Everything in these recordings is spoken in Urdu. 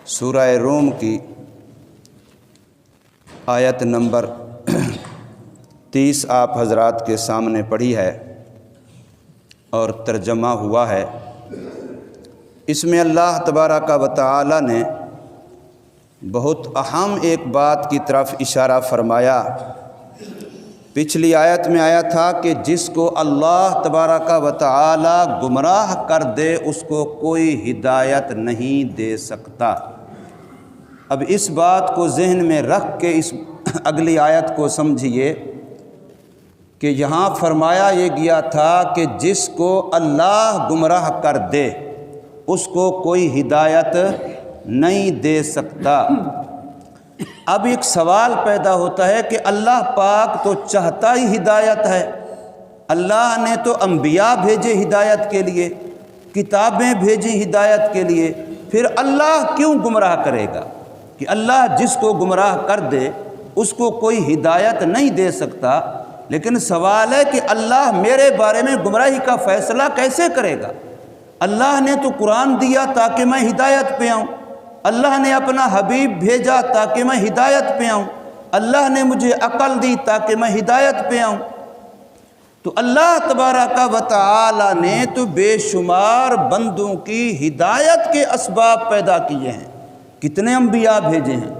سورہ روم کی آیت نمبر 30 آپ حضرات کے سامنے پڑھی ہے اور ترجمہ ہوا ہے۔ اس میں اللہ تبارک و تعالی نے بہت اہم ایک بات کی طرف اشارہ فرمایا۔ پچھلی آیت میں آیا تھا کہ جس کو اللہ تبارک و تعالی گمراہ کر دے اس کو کوئی ہدایت نہیں دے سکتا۔ اب اس بات کو ذہن میں رکھ کے اس اگلی آیت کو سمجھیے کہ یہاں فرمایا یہ گیا تھا کہ جس کو اللہ گمراہ کر دے اس کو کوئی ہدایت نہیں دے سکتا۔ اب ایک سوال پیدا ہوتا ہے کہ اللہ پاک تو چاہتا ہی ہدایت ہے، اللہ نے تو انبیاء بھیجے ہدایت کے لیے، کتابیں بھیجی ہدایت کے لیے، پھر اللہ کیوں گمراہ کرے گا؟ کہ اللہ جس کو گمراہ کر دے اس کو کوئی ہدایت نہیں دے سکتا۔ لیکن سوال ہے کہ اللہ میرے بارے میں گمراہی کا فیصلہ کیسے کرے گا؟ اللہ نے تو قرآن دیا تاکہ میں ہدایت پہ آؤں، اللہ نے اپنا حبیب بھیجا تاکہ میں ہدایت پہ آؤں، اللہ نے مجھے عقل دی تاکہ میں ہدایت پہ آؤں۔ تو اللہ تبارک و تعالی نے تو بے شمار بندوں کی ہدایت کے اسباب پیدا کیے ہیں، کتنے انبیاء بھیجے ہیں،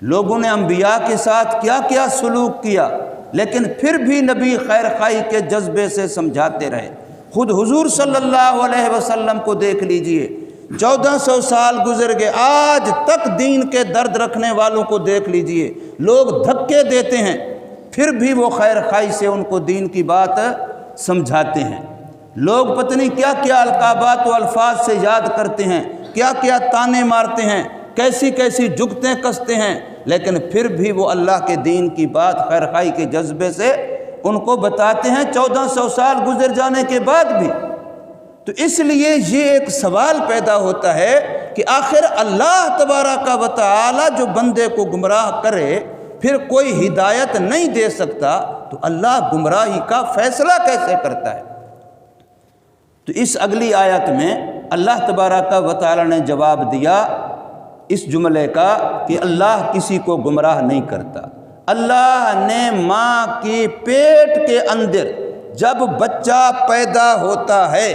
لوگوں نے انبیاء کے ساتھ کیا کیا سلوک کیا، لیکن پھر بھی نبی خیر خواہی کے جذبے سے سمجھاتے رہے۔ خود حضور صلی اللہ علیہ وسلم کو دیکھ لیجئے، 1400 سال گزر گئے، آج تک دین کے درد رکھنے والوں کو دیکھ لیجئے، لوگ دھکے دیتے ہیں پھر بھی وہ خیر خواہی سے ان کو دین کی بات سمجھاتے ہیں۔ لوگ پتہ نہیں کیا کیا القابات و الفاظ سے یاد کرتے ہیں، کیا کیا تانے مارتے ہیں، کیسی کیسی جگتیں کستے ہیں، لیکن پھر بھی وہ اللہ کے دین کی بات خیر خواہی کے جذبے سے ان کو بتاتے ہیں 1400 سال گزر جانے کے بعد بھی۔ تو اس لیے یہ ایک سوال پیدا ہوتا ہے کہ آخر اللہ تبارک و تعالی جو بندے کو گمراہ کرے پھر کوئی ہدایت نہیں دے سکتا، تو اللہ گمراہی کا فیصلہ کیسے کرتا ہے؟ تو اس اگلی آیت میں اللہ تبارک و تعالی نے جواب دیا اس جملے کا کہ اللہ کسی کو گمراہ نہیں کرتا۔ اللہ نے ماں کے پیٹ کے اندر جب بچہ پیدا ہوتا ہے،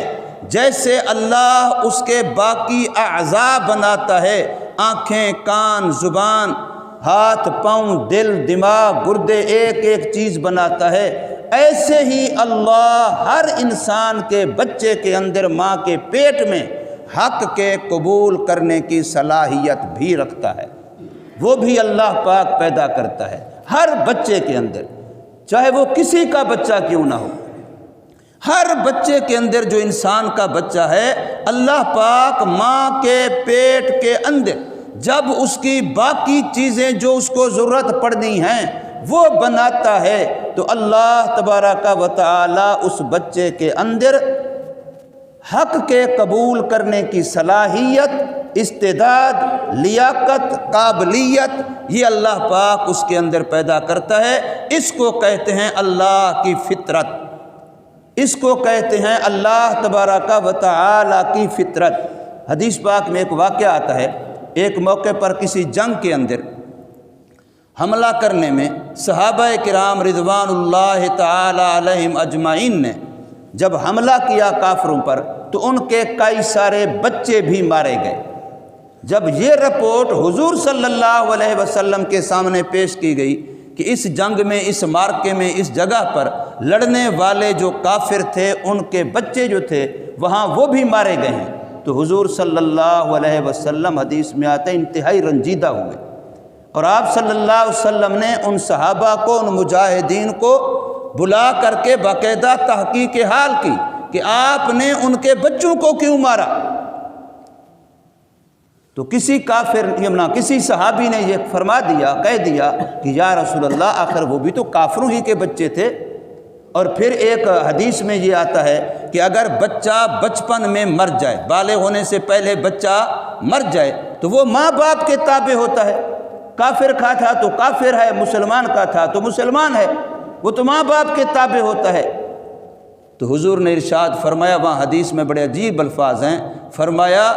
جیسے اللہ اس کے باقی اعضاء بناتا ہے، آنکھیں، کان، زبان، ہاتھ، پاؤں، دل، دماغ، گردے، ایک ایک چیز بناتا ہے، ایسے ہی اللہ ہر انسان کے بچے کے اندر ماں کے پیٹ میں حق کے قبول کرنے کی صلاحیت بھی رکھتا ہے۔ وہ بھی اللہ پاک پیدا کرتا ہے ہر بچے کے اندر، چاہے وہ کسی کا بچہ کیوں نہ ہو۔ ہر بچے کے اندر جو انسان کا بچہ ہے، اللہ پاک ماں کے پیٹ کے اندر جب اس کی باقی چیزیں جو اس کو ضرورت پڑنی ہیں وہ بناتا ہے، تو اللہ تبارک و تعالی اس بچے کے اندر حق کے قبول کرنے کی صلاحیت، استعداد، لیاقت، قابلیت، یہ اللہ پاک اس کے اندر پیدا کرتا ہے۔ اس کو کہتے ہیں اللہ کی فطرت، اس کو کہتے ہیں اللہ تبارک و تعالی کی فطرت۔ حدیث پاک میں ایک واقعہ آتا ہے، ایک موقع پر کسی جنگ کے اندر حملہ کرنے میں صحابہ کرام رضوان اللہ تعالی علیہم اجمعین نے جب حملہ کیا کافروں پر تو ان کے کئی سارے بچے بھی مارے گئے۔ جب یہ رپورٹ حضور صلی اللہ علیہ وسلم کے سامنے پیش کی گئی کہ اس جنگ میں، اس مارکے میں، اس جگہ پر لڑنے والے جو کافر تھے ان کے بچے جو تھے وہاں وہ بھی مارے گئے ہیں، تو حضور صلی اللہ علیہ وسلم حدیث میں آتے انتہائی رنجیدہ ہوئے، اور آپ صلی اللہ علیہ وسلم نے ان صحابہ کو، ان مجاہدین کو بلا کر کے باقاعدہ تحقیق حال کی کہ آپ نے ان کے بچوں کو کیوں مارا؟ تو کسی صحابی نے یہ فرما دیا، کہہ دیا کہ یا رسول اللہ آخر وہ بھی تو کافروں ہی کے بچے تھے۔ اور پھر ایک حدیث میں یہ آتا ہے کہ اگر بچہ بچپن میں مر جائے، بالغ ہونے سے پہلے بچہ مر جائے تو وہ ماں باپ کے تابع ہوتا ہے، کافر کا تھا تو کافر ہے، مسلمان کا تھا تو مسلمان ہے، وہ تو ماں باپ کے تابع ہوتا ہے۔ تو حضور نے ارشاد فرمایا، وہاں حدیث میں بڑے عجیب الفاظ ہیں، فرمایا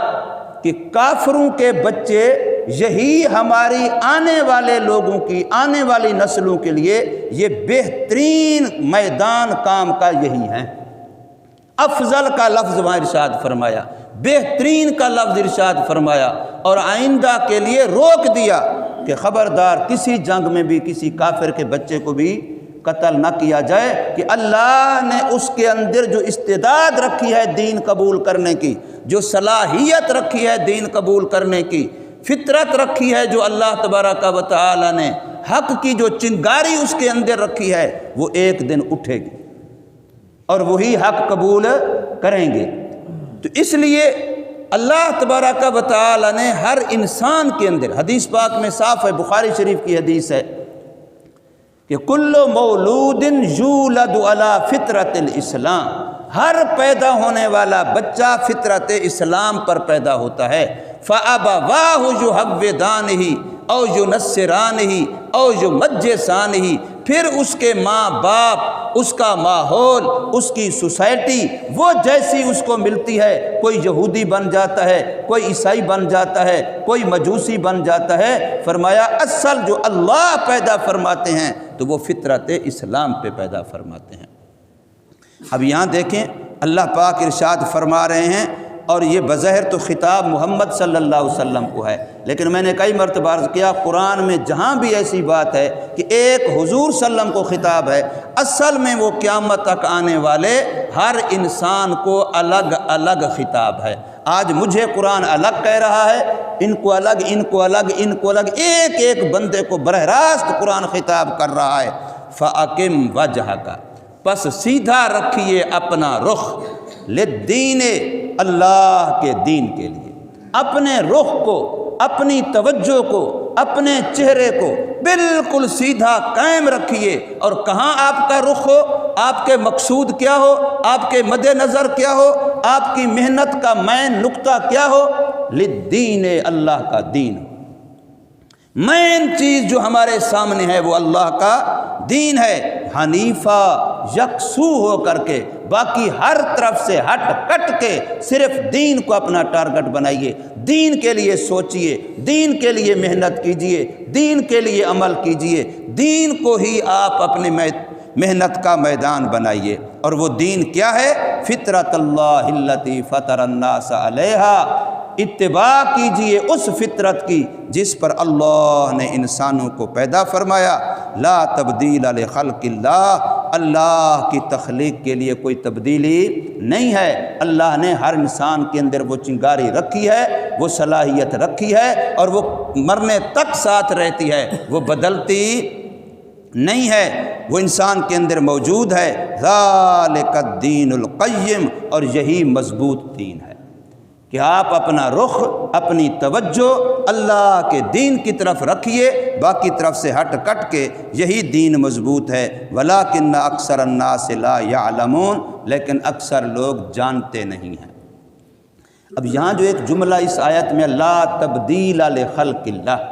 کہ کافروں کے بچے یہی ہماری آنے والے لوگوں کی، آنے والی نسلوں کے لیے یہ بہترین میدان کام کا یہی ہیں۔ افضل کا لفظ وہاں ارشاد فرمایا، بہترین کا لفظ ارشاد فرمایا، اور آئندہ کے لیے روک دیا کہ خبردار کسی جنگ میں بھی کسی کافر کے بچے کو بھی قتل نہ کیا جائے، کہ اللہ نے اس کے اندر جو استعداد رکھی ہے دین قبول کرنے کی، جو صلاحیت رکھی ہے دین قبول کرنے کی، فطرت رکھی ہے جو اللہ تبارک و تعالی نے، حق کی جو چنگاری اس کے اندر رکھی ہے، وہ ایک دن اٹھے گی اور وہی حق قبول کریں گے۔ تو اس لیے اللہ تبارک و تعالی نے ہر انسان کے اندر، حدیث پاک میں صاف ہے، بخاری شریف کی حدیث ہے کہ کل مولود یولد علی فطرت الاسلام، ہر پیدا ہونے والا بچہ فطرت اسلام پر پیدا ہوتا ہے۔ فَأَبَوَاهُ يُحَوِّدَانِهِ أَوْ يُنَصِّرَانِهِ أَوْ يُمَجِّسَانِهِ، پھر اس کے ماں باپ، اس کا ماحول، اس کی سوسائٹی وہ جیسی اس کو ملتی ہے، کوئی یہودی بن جاتا ہے، کوئی عیسائی بن جاتا ہے، کوئی مجوسی بن جاتا ہے۔ فرمایا اصل جو اللہ پیدا فرماتے ہیں تو وہ فطرت اسلام پہ پیدا فرماتے ہیں۔ اب یہاں دیکھیں اللہ پاک ارشاد فرما رہے ہیں، اور یہ بظاہر تو خطاب محمد صلی اللہ علیہ وسلم کو ہے، لیکن میں نے کئی مرتبہ عرض کیا قرآن میں جہاں بھی ایسی بات ہے کہ ایک حضور صلی اللہ علیہ وسلم کو خطاب ہے، اصل میں وہ قیامت تک آنے والے ہر انسان کو الگ الگ خطاب ہے۔ آج مجھے قرآن الگ کہہ رہا ہے، ان کو الگ، ان کو الگ، ان کو الگ، ایک ایک بندے کو براہ راست قرآن خطاب کر رہا ہے۔ فَأَقِمْ وَجْهَكَ، پس سیدھا رکھیے اپنا رخ، للدین، اللہ کے دین کے لیے، اپنے رخ کو، اپنی توجہ کو، اپنے چہرے کو بالکل سیدھا قائم رکھیے۔ اور کہاں آپ کا رخ ہو، آپ کے مقصود کیا ہو، آپ کے مد نظر کیا ہو، آپ کی محنت کا مین نقطہ کیا ہو، للدین، اللہ کا دین ہو۔ مین چیز جو ہمارے سامنے ہے وہ اللہ کا دین ہے، حنیفہ، یکسو ہو کر کے، باقی ہر طرف سے ہٹ کٹ کے صرف دین کو اپنا ٹارگٹ بنائیے، دین کے لیے سوچئے، دین کے لیے محنت کیجئے، دین کے لیے عمل کیجئے، دین کو ہی آپ اپنے محنت کا میدان بنائیے۔ اور وہ دین کیا ہے؟ فطرت اللہ التی فطر الناس علیہا، اتباع کیجئے اس فطرت کی جس پر اللہ نے انسانوں کو پیدا فرمایا۔ لا تبدیل لخلق اللہ، اللہ کی تخلیق کے لیے کوئی تبدیلی نہیں ہے۔ اللہ نے ہر انسان کے اندر وہ چنگاری رکھی ہے، وہ صلاحیت رکھی ہے، اور وہ مرنے تک ساتھ رہتی ہے، وہ بدلتی نہیں ہے، وہ انسان کے اندر موجود ہے۔ ذالک الدین القیم، اور یہی مضبوط دین ہے کہ آپ اپنا رخ، اپنی توجہ اللہ کے دین کی طرف رکھیے، باقی طرف سے ہٹ کٹ کے، یہی دین مضبوط ہے۔ وَلَٰكِنَّ أَكْثَرَ النَّاسِ لَا يَعْلَمُونَ، لیکن اکثر لوگ جانتے نہیں ہیں۔ اب یہاں جو ایک جملہ اس آیت میں، لا تبدیل لخلق اللہ،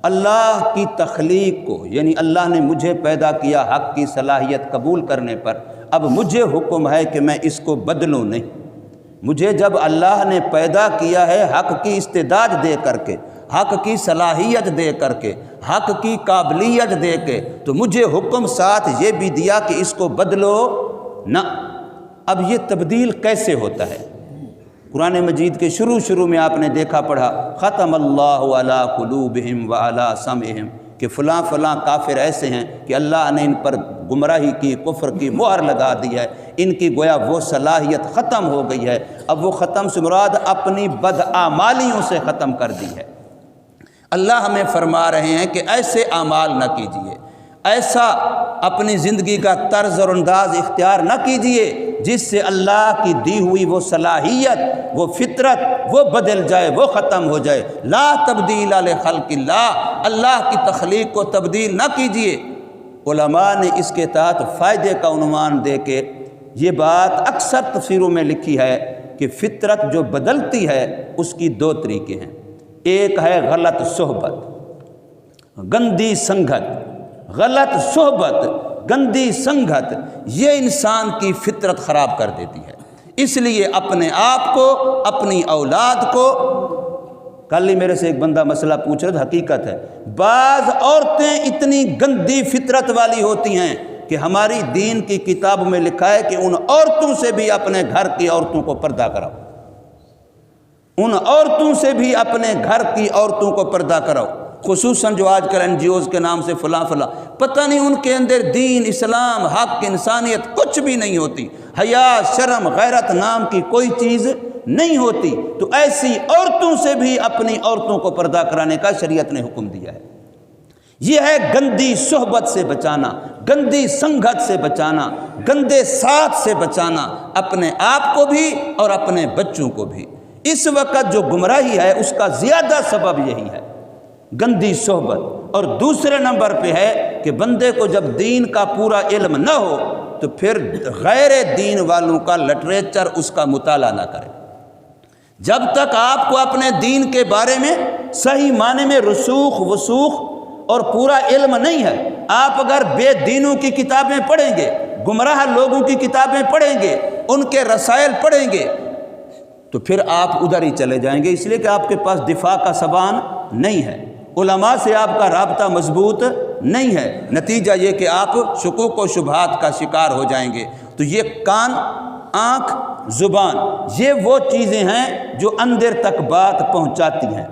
اللہ کی تخلیق کو، یعنی اللہ نے مجھے پیدا کیا حق کی صلاحیت قبول کرنے پر، اب مجھے حکم ہے کہ میں اس کو بدلوں نہیں۔ مجھے جب اللہ نے پیدا کیا ہے حق کی استعداد دے کر کے، حق کی صلاحیت دے کر کے، حق کی قابلیت دے کے، تو مجھے حکم ساتھ یہ بھی دیا کہ اس کو بدلو نہ۔ اب یہ تبدیل کیسے ہوتا ہے؟ قرآن مجید کے شروع میں آپ نے دیکھا پڑھا، ختم اللہ علی قلوبہم وعلی سمعہم، کہ فلاں فلاں کافر ایسے ہیں کہ اللہ نے ان پر گمراہی کی، کفر کی مہر لگا دی ہے، ان کی گویا وہ صلاحیت ختم ہو گئی ہے۔ اب وہ ختم سے مراد اپنی بدعمالیوں سے ختم کر دی ہے۔ اللہ ہمیں فرما رہے ہیں کہ ایسے اعمال نہ کیجیے، ایسا اپنی زندگی کا طرز اور انداز اختیار نہ کیجیے جس سے اللہ کی دی ہوئی وہ صلاحیت، وہ فطرت، وہ بدل جائے، وہ ختم ہو جائے۔ لا تبدیل لخلق اللہ، اللہ کی تخلیق کو تبدیل نہ کیجیے۔ علماء نے اس کے تحت فائدے کا عنوان دے کے یہ بات اکثر تفسیروں میں لکھی ہے کہ فطرت جو بدلتی ہے اس کی دو طریقے ہیں۔ ایک ہے غلط صحبت، گندی سنگت، غلط صحبت، گندی سنگت، یہ انسان کی فطرت خراب کر دیتی ہے۔ اس لیے اپنے آپ کو، اپنی اولاد کو کل ہی میرے سے ایک بندہ مسئلہ پوچھ رہا تھا، حقیقت ہے، بعض عورتیں اتنی گندی فطرت والی ہوتی ہیں کہ ہماری دین کی کتاب میں لکھا ہے کہ ان عورتوں سے بھی اپنے گھر کی عورتوں کو پردہ کراؤ، ان عورتوں سے بھی اپنے گھر کی عورتوں کو پردہ کراؤ، خصوصاً جو آج کل NGOs کے نام سے فلاں پتہ نہیں ان کے اندر دین، اسلام، حق، انسانیت کچھ بھی نہیں ہوتی، حیا، شرم، غیرت نام کی کوئی چیز نہیں ہوتی۔ تو ایسی عورتوں سے بھی اپنی عورتوں کو پردہ کرانے کا شریعت نے حکم دیا ہے۔ یہ ہے گندی صحبت سے بچانا، گندی سنگت سے بچانا، گندے ساتھ سے بچانا، اپنے آپ کو بھی اور اپنے بچوں کو بھی۔ اس وقت جو گمراہی ہے اس کا زیادہ سبب یہی ہے، گندی صحبت۔ اور دوسرے نمبر پہ ہے کہ بندے کو جب دین کا پورا علم نہ ہو تو پھر غیر دین والوں کا لٹریچر اس کا مطالعہ نہ کرے۔ جب تک آپ کو اپنے دین کے بارے میں صحیح معنی میں رسوخ وسوخ اور پورا علم نہیں ہے، آپ اگر بے دینوں کی کتابیں پڑھیں گے، گمراہ لوگوں کی کتابیں پڑھیں گے، ان کے رسائل پڑھیں گے، تو پھر آپ ادھر ہی چلے جائیں گے، اس لیے کہ آپ کے پاس دفاع کا زبان نہیں ہے، علماء سے آپ کا رابطہ مضبوط نہیں ہے، نتیجہ یہ کہ آپ شکوک و شبہات کا شکار ہو جائیں گے۔ تو یہ کان، آنکھ، زبان، یہ وہ چیزیں ہیں جو اندر تک بات پہنچاتی ہیں،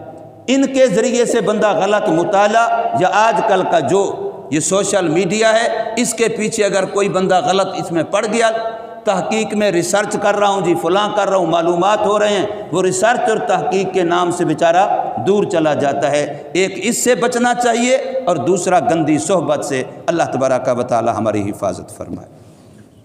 ان کے ذریعے سے بندہ غلط مطالعہ یا آج کل کا جو یہ سوشل میڈیا ہے اس کے پیچھے اگر کوئی بندہ غلط اس میں پڑ گیا، تحقیق میں ریسرچ کر رہا ہوں جی، فلاں کر رہا ہوں، معلومات ہو رہے ہیں، وہ ریسرچ اور تحقیق کے نام سے بیچارہ دور چلا جاتا ہے۔ ایک اس سے بچنا چاہیے اور دوسرا گندی صحبت سے۔ اللہ تبارک و تعالی ہماری حفاظت فرمائے۔